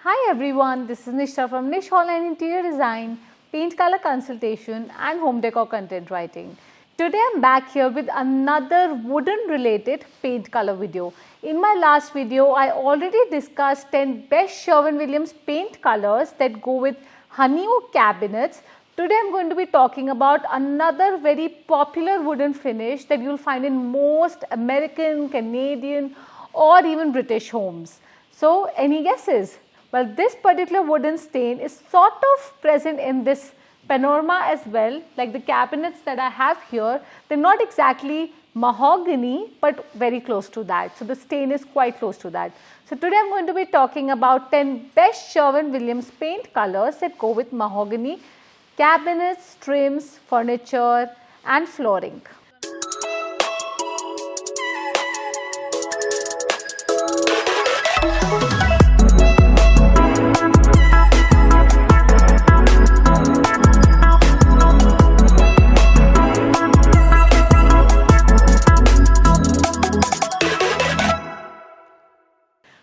Hi everyone, this is Nisha from Nish Online Interior Design, Paint Color Consultation and Home Decor Content Writing. Today I am back here with another wooden related paint color video. In my last video, I already discussed 10 best Sherwin Williams paint colors that go with honey oak cabinets. Today I am going to be talking about another very popular wooden finish that you will find in most American, Canadian or even British homes. So any guesses? Well, this particular wooden stain is sort of present in this panorama as well, like the cabinets that I have here. They're not exactly mahogany, but very close to that. So the stain is quite close to that. So today I'm going to be talking about 10 best Sherwin Williams paint colors that go with mahogany cabinets, trims, furniture and flooring.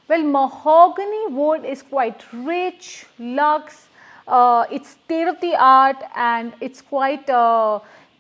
Well, mahogany wood is quite rich, luxe, it's state of the art and it's quite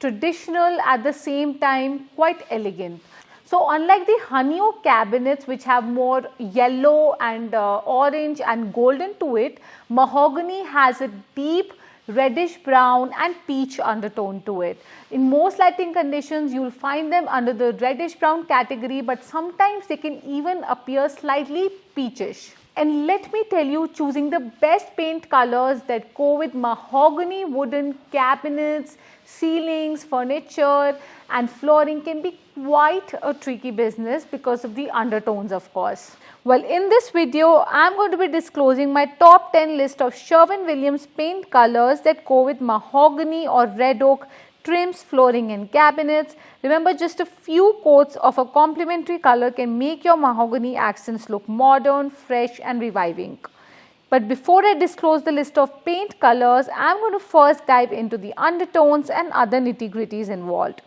traditional at the same time, quite elegant. So unlike the honey oak cabinets which have more yellow and orange and golden to it, mahogany has a deep reddish brown and peach undertone to it. In most lighting conditions, you will find them under the reddish brown category, but sometimes they can even appear slightly peachish. And let me tell you, choosing the best paint colors that go with mahogany wooden cabinets, ceilings, furniture and flooring can be quite a tricky business because of the undertones, of course. Well, in this video, I am going to be disclosing my top 10 list of Sherwin Williams paint colors that go with mahogany or red oak trims, flooring and cabinets. Remember, just a few coats of a complementary color can make your mahogany accents look modern, fresh and reviving. But before I disclose the list of paint colors, I am going to first dive into the undertones and other nitty-gritties involved.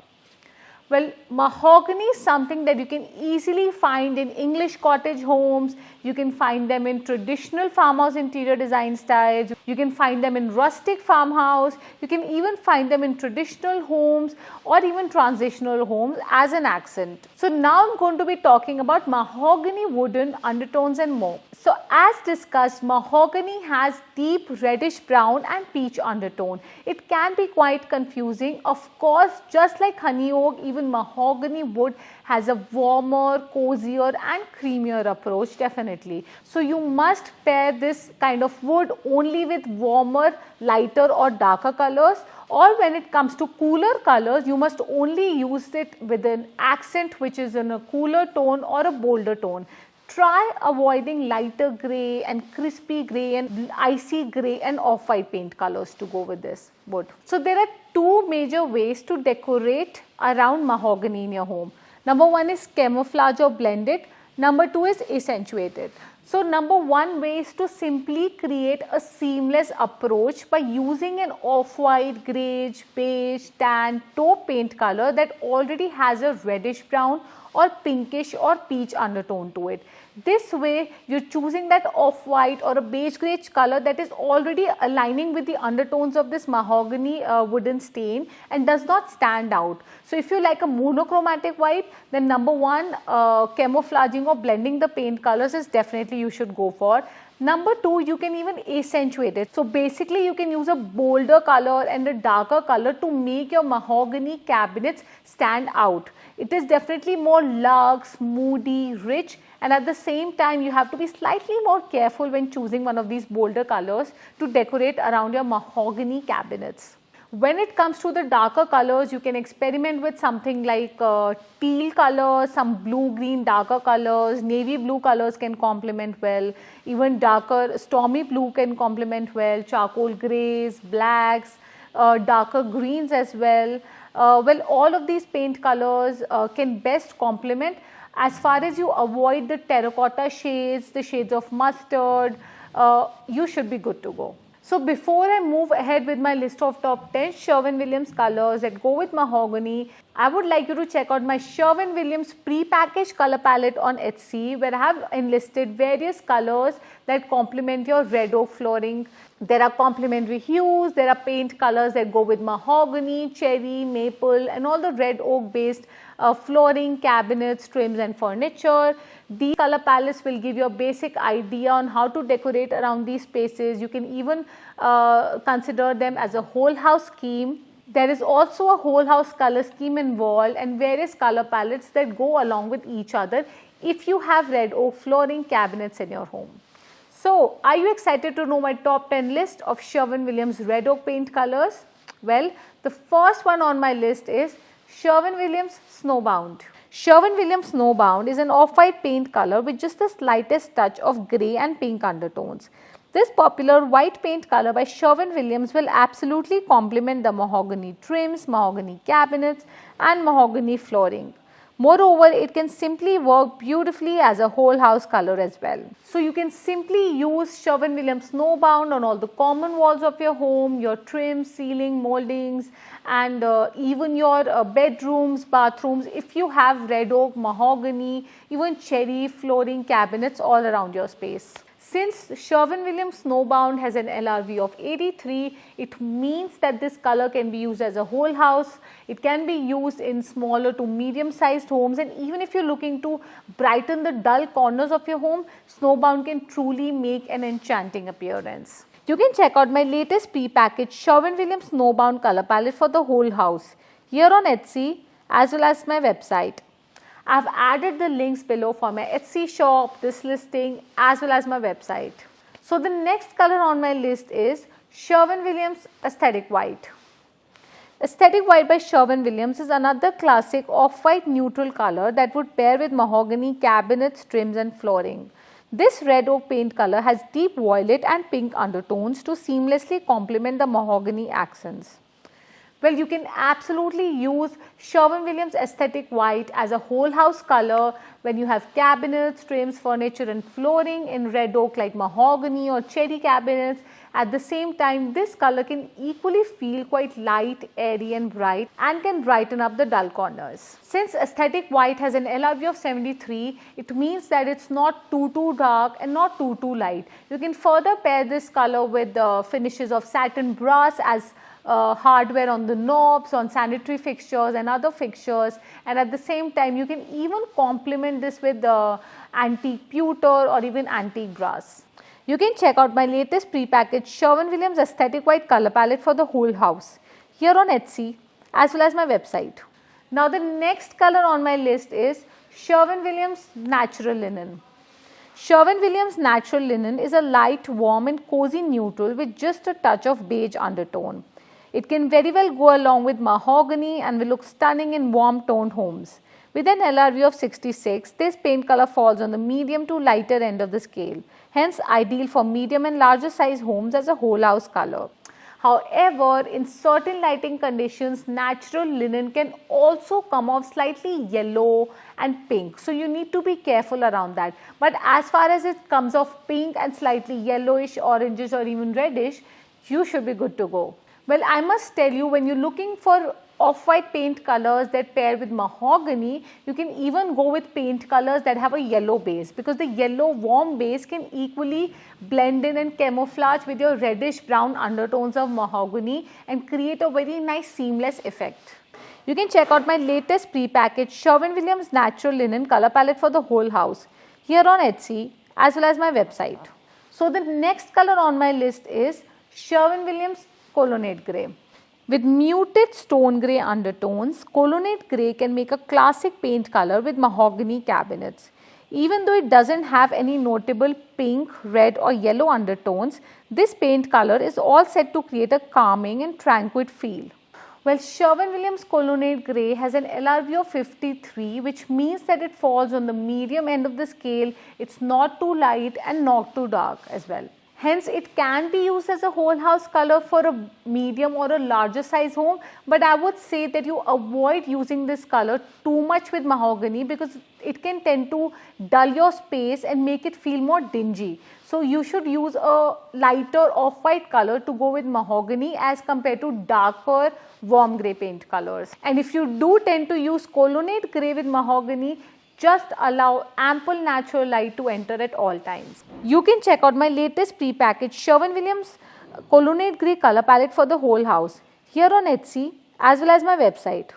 Well, mahogany is something that you can easily find in English cottage homes. You can find them in traditional farmhouse interior design styles. You can find them in rustic farmhouse. You can even find them in traditional homes or even transitional homes as an accent. So now I'm going to be talking about mahogany wooden undertones and more. So as discussed, mahogany has deep reddish brown and peach undertone. It can be quite confusing. Of course, just like honey oak, even mahogany wood has a warmer, cozier and creamier approach, definitely. So you must pair this kind of wood only with warmer, lighter or darker colors, or when it comes to cooler colors, you must only use it with an accent which is in a cooler tone or a bolder tone. Try avoiding lighter grey and crispy grey and icy grey and off-white paint colors to go with this wood. So there are two major ways to decorate around mahogany in your home. Number one is camouflage or blend it. Number two is accentuate it. So number one way is to simply create a seamless approach by using an off-white, greyish, beige, tan, taupe paint color that already has a reddish brown or pinkish or peach undertone to it. This way you're choosing that off-white or a beige greyish color that is already aligning with the undertones of this mahogany wooden stain and does not stand out. So if you like a monochromatic white, then number one, camouflaging or blending the paint colors is definitely you should go for. Number two, you can even accentuate it. So basically you can use a bolder color and a darker color to make your mahogany cabinets stand out. It is definitely more luxe, moody, rich, and at the same time you have to be slightly more careful when choosing one of these bolder colors to decorate around your mahogany cabinets. When it comes to the darker colors, you can experiment with something like teal colors, some blue-green darker colors, navy blue colors can complement well, even darker stormy blue can complement well, charcoal greys, blacks, darker greens as well. Well, all of these paint colors can best complement as far as you avoid the terracotta shades, the shades of mustard, you should be good to go. So before I move ahead with my list of top 10 Sherwin Williams colors that go with mahogany, I would like you to check out my Sherwin Williams pre-packaged color palette on Etsy, where I have enlisted various colors that complement your red oak flooring. There are complementary hues, there are paint colors that go with mahogany, cherry, maple and all the red oak based flooring, cabinets, trims and furniture. These color palettes will give you a basic idea on how to decorate around these spaces. You can even consider them as a whole house scheme. There is also a whole house color scheme involved and various color palettes that go along with each other if you have red oak flooring cabinets in your home. So, are you excited to know my top 10 list of Sherwin Williams red oak paint colors? Well, the first one on my list is Sherwin Williams Snowbound. Sherwin Williams Snowbound is an off-white paint color with just the slightest touch of grey and pink undertones. This popular white paint color by Sherwin Williams will absolutely complement the mahogany trims, mahogany cabinets and mahogany flooring. Moreover, it can simply work beautifully as a whole house color as well. So you can simply use Sherwin Williams Snowbound on all the common walls of your home, your trims, ceiling, moldings and even your bedrooms, bathrooms if you have red oak, mahogany, even cherry flooring cabinets all around your space. Since Sherwin Williams Snowbound has an LRV of 83, it means that this color can be used as a whole house. It can be used in smaller to medium sized homes, and even if you're looking to brighten the dull corners of your home, Snowbound can truly make an enchanting appearance. You can check out my latest pre-packaged Sherwin Williams Snowbound color palette for the whole house here on Etsy as well as my website. I have added the links below for my Etsy shop, this listing as well as my website. So the next color on my list is Sherwin Williams Aesthetic White. Aesthetic White by Sherwin Williams is another classic off-white neutral color that would pair with mahogany cabinets, trims and flooring. This red oak paint color has deep violet and pink undertones to seamlessly complement the mahogany accents. Well, you can absolutely use Sherwin Williams Aesthetic White as a whole house color when you have cabinets, trims, furniture and flooring in red oak like mahogany or cherry cabinets. At the same time, this color can equally feel quite light, airy and bright and can brighten up the dull corners. Since Aesthetic White has an LRV of 73, it means that it's not too dark and not too light. You can further pair this color with the finishes of satin brass as hardware on the knobs, on sanitary fixtures and other fixtures, and at the same time you can even complement this with the antique pewter or even antique brass. You can check out my latest pre-packaged Sherwin Williams Aesthetic White color palette for the whole house here on Etsy as well as my website. Now the next color on my list is Sherwin Williams Natural Linen. Sherwin Williams Natural Linen is a light, warm and cozy neutral with just a touch of beige undertone. It can very well go along with mahogany and will look stunning in warm toned homes. With an LRV of 66, this paint color falls on the medium to lighter end of the scale, hence ideal for medium and larger size homes as a whole house color. However, in certain lighting conditions, natural linen can also come off slightly yellow and pink. So you need to be careful around that. But as far as it comes off pink and slightly yellowish, orangish or even reddish, you should be good to go. Well, I must tell you, when you're looking for off-white paint colors that pair with mahogany, you can even go with paint colors that have a yellow base, because the yellow warm base can equally blend in and camouflage with your reddish brown undertones of mahogany and create a very nice seamless effect. You can check out my latest pre-packaged Sherwin Williams Natural Linen color palette for the whole house here on Etsy as well as my website. So the next color on my list is Sherwin Williams Colonate Grey. With muted stone grey undertones, Colonate Grey can make a classic paint color with mahogany cabinets. Even though it doesn't have any notable pink, red or yellow undertones, this paint color is all set to create a calming and tranquil feel. Well, Sherwin Williams Colonate Grey has an LRV of 53, which means that it falls on the medium end of the scale. It's not too light and not too dark as well. Hence, it can be used as a whole house color for a medium or a larger size home, but I would say that you avoid using this color too much with mahogany because it can tend to dull your space and make it feel more dingy. So So you should use a lighter off-white color to go with mahogany as compared to darker warm grey paint colors. And if you do tend to use Colonate grey with mahogany, just allow ample natural light to enter at all times. You can check out my latest pre-packaged Sherwin Williams Colonate grey color palette for the whole house here on Etsy as well as my website.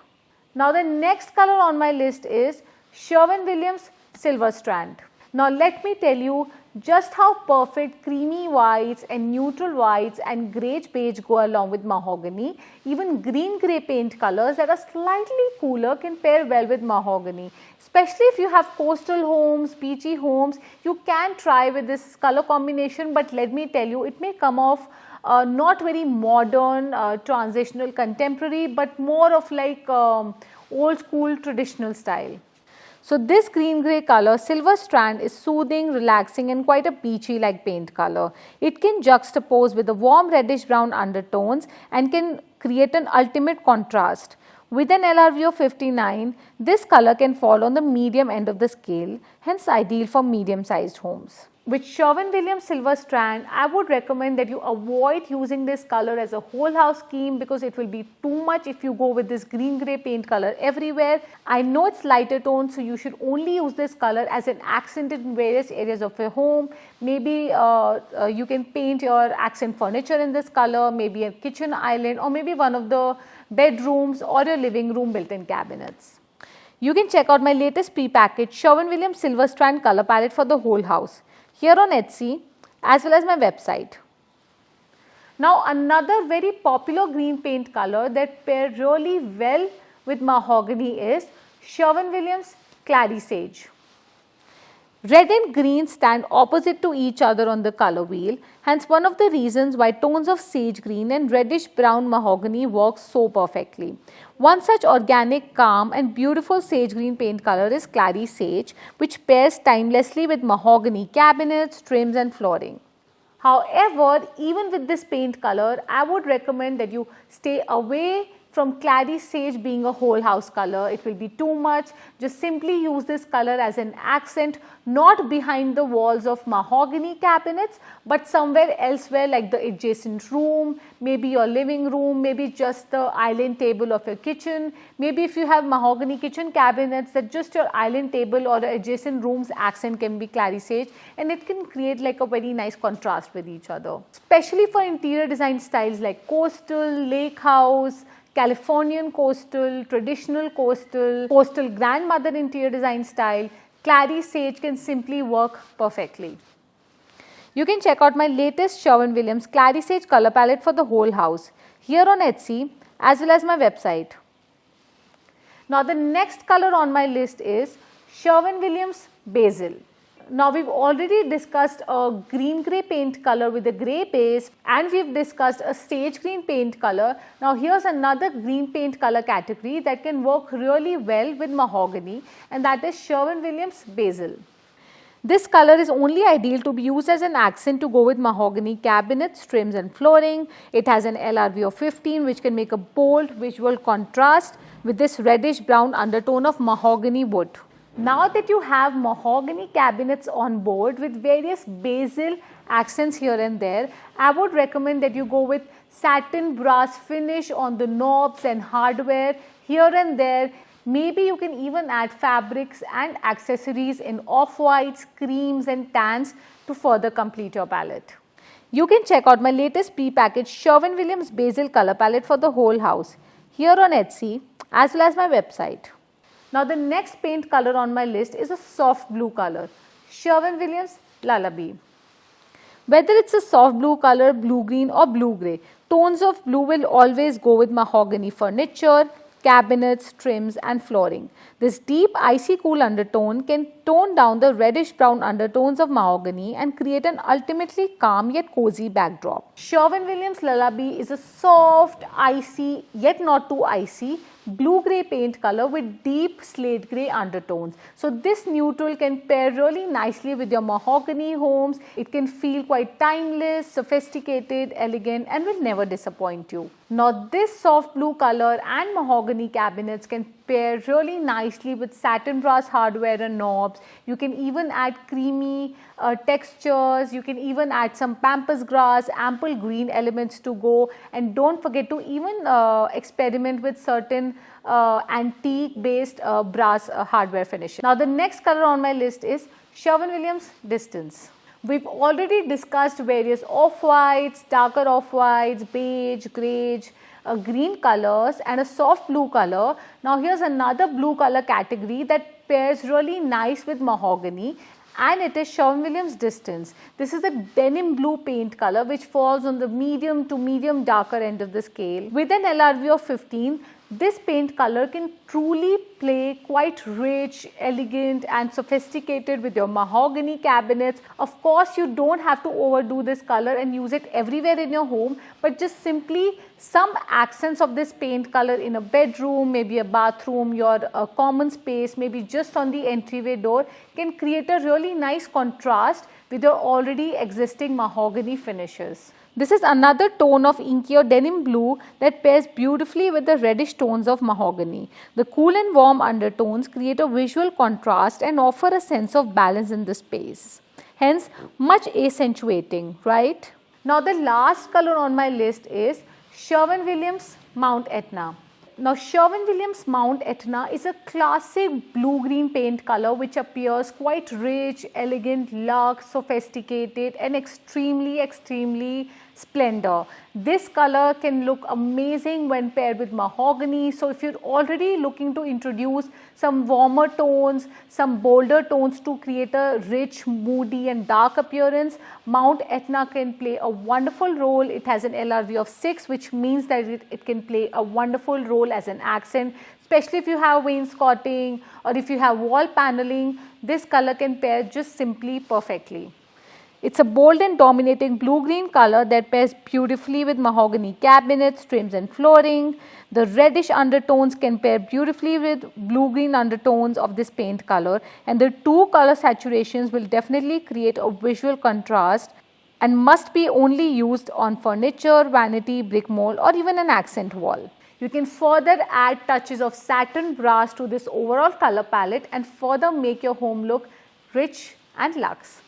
Now the next color on my list is Sherwin Williams Silver Strand. Now let me tell you just how perfect creamy whites and neutral whites and greige beige go along with mahogany. Even green grey paint colors that are slightly cooler can pair well with mahogany. Especially if you have coastal homes, beachy homes, you can try with this color combination, but let me tell you, it may come off not very modern, transitional, contemporary, but more of like old school traditional style. So this green grey color, Silver Strand, is soothing, relaxing and quite a peachy like paint color. It can juxtapose with the warm reddish brown undertones and can create an ultimate contrast. With an LRV of 59, this color can fall on the medium end of the scale, hence ideal for medium sized homes. With Sherwin Williams Silver Strand, I would recommend that you avoid using this color as a whole house scheme because it will be too much if you go with this green grey paint color everywhere. I know it's lighter tone, so you should only use this color as an accent in various areas of your home. Maybe you can paint your accent furniture in this color, maybe a kitchen island or maybe one of the bedrooms or your living room built-in cabinets. You can check out my latest pre-packaged Sherwin Williams Silver Strand color palette for the whole house here on Etsy as well as my website. Now another very popular green paint color that pair really well with mahogany is Sherwin Williams Clary Sage. Red and green stand opposite to each other on the color wheel, hence one of the reasons why tones of sage green and reddish brown mahogany work so perfectly. One such organic, calm and beautiful sage green paint color is Clary Sage, which pairs timelessly with mahogany cabinets, trims and flooring. However, even with this paint color, I would recommend that you stay away from Clary Sage being a whole house color. It will be too much. Just simply use this color as an accent, not behind the walls of mahogany cabinets, but somewhere elsewhere like the adjacent room, maybe your living room, maybe just the island table of your kitchen. Maybe if you have mahogany kitchen cabinets, that just your island table or adjacent room's accent can be Clary Sage, and it can create like a very nice contrast with each other. Especially for interior design styles like coastal, lake house, Californian coastal, traditional coastal, coastal grandmother interior design style, Clary Sage can simply work perfectly. You can check out my latest Sherwin Williams Clary Sage color palette for the whole house here on Etsy as well as my website. Now the next color on my list is Sherwin Williams Basil. Now we've already discussed a green grey paint color with a grey base and we've discussed a sage green paint color. Now here's another green paint color category that can work really well with mahogany, and that is Sherwin Williams Basil. This color is only ideal to be used as an accent to go with mahogany cabinets, trims and flooring. It has an LRV of 15 which can make a bold visual contrast with this reddish brown undertone of mahogany wood. Now that you have mahogany cabinets on board with various basil accents here and there, I would recommend that you go with satin brass finish on the knobs and hardware here and there. Maybe you can even add fabrics and accessories in off-whites, creams and tans to further complete your palette. You can check out my latest pre-packaged Sherwin Williams Basil color palette for the whole house here on Etsy as well as my website. Now the next paint color on my list is a soft blue color, Sherwin Williams Labbe. Whether it's a soft blue color, blue green or blue grey, tones of blue will always go with mahogany furniture, cabinets, trims and flooring. This deep icy cool undertone can tone down the reddish brown undertones of mahogany and create an ultimately calm yet cozy backdrop. Sherwin Williams Labbe is a soft, icy yet not too icy blue grey paint color with deep slate grey undertones. So this neutral can pair really nicely with your mahogany homes. It can feel quite timeless, sophisticated, elegant and will never disappoint you. Now this soft blue color and mahogany cabinets can pair really nicely with satin brass hardware and knobs. You can even add creamy textures, you can even add some pampas grass, ample green elements to go, and don't forget to even experiment with certain antique based brass hardware finishes. Now the next color on my list is Sherwin Williams Distance. We've already discussed various off-whites, darker off-whites, beige, greige, green colors and a soft blue color. Now here's another blue color category that pairs really nice with mahogany, and it is Sherwin Williams Distance. This is a denim blue paint color which falls on the medium to medium darker end of the scale. With an LRV of 15, this paint color can truly play quite rich, elegant and sophisticated with your mahogany cabinets. Of course, you don't have to overdo this color and use it everywhere in your home, but just simply some accents of this paint color in a bedroom, maybe a bathroom, your common space, maybe just on the entryway door can create a really nice contrast with your already existing mahogany finishes. This is another tone of inkier denim blue that pairs beautifully with the reddish tones of mahogany. The cool and warm undertones create a visual contrast and offer a sense of balance in the space. Hence, much accentuating, right? Now the last color on my list is Sherwin Williams Mount Etna. Now Sherwin Williams Mount Etna is a classic blue-green paint color which appears quite rich, elegant, luxe, sophisticated and extremely splendor. This color can look amazing when paired with mahogany. So if you're already looking to introduce some warmer tones, some bolder tones to create a rich, moody and dark appearance, Mount Etna can play a wonderful role. It has an LRV of 6, which means that it can play a wonderful role as an accent, especially if you have wainscoting or if you have wall paneling. This color can pair just simply perfectly. It's a bold and dominating blue-green color that pairs beautifully with mahogany cabinets, trims and flooring. The reddish undertones can pair beautifully with blue-green undertones of this paint color, and the two color saturations will definitely create a visual contrast and must be only used on furniture, vanity, brick mold or even an accent wall. You can further add touches of satin brass to this overall color palette and further make your home look rich and luxe.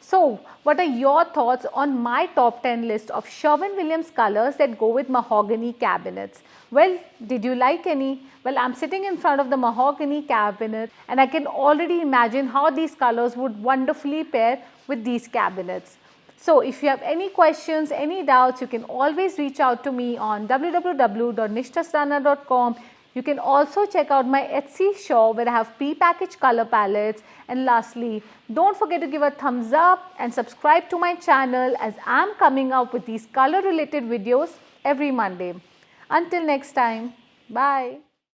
So, what are your thoughts on my top 10 list of Sherwin Williams colors that go with mahogany cabinets? Well, did you like any? Well, I'm sitting in front of the mahogany cabinet and I can already imagine how these colors would wonderfully pair with these cabinets. So, if you have any questions, any doubts, you can always reach out to me on www.nishtastana.com. You can also check out my Etsy shop where I have pre-packaged color palettes. And lastly, don't forget to give a thumbs up and subscribe to my channel as I am coming out with these color related videos every Monday. Until next time, bye.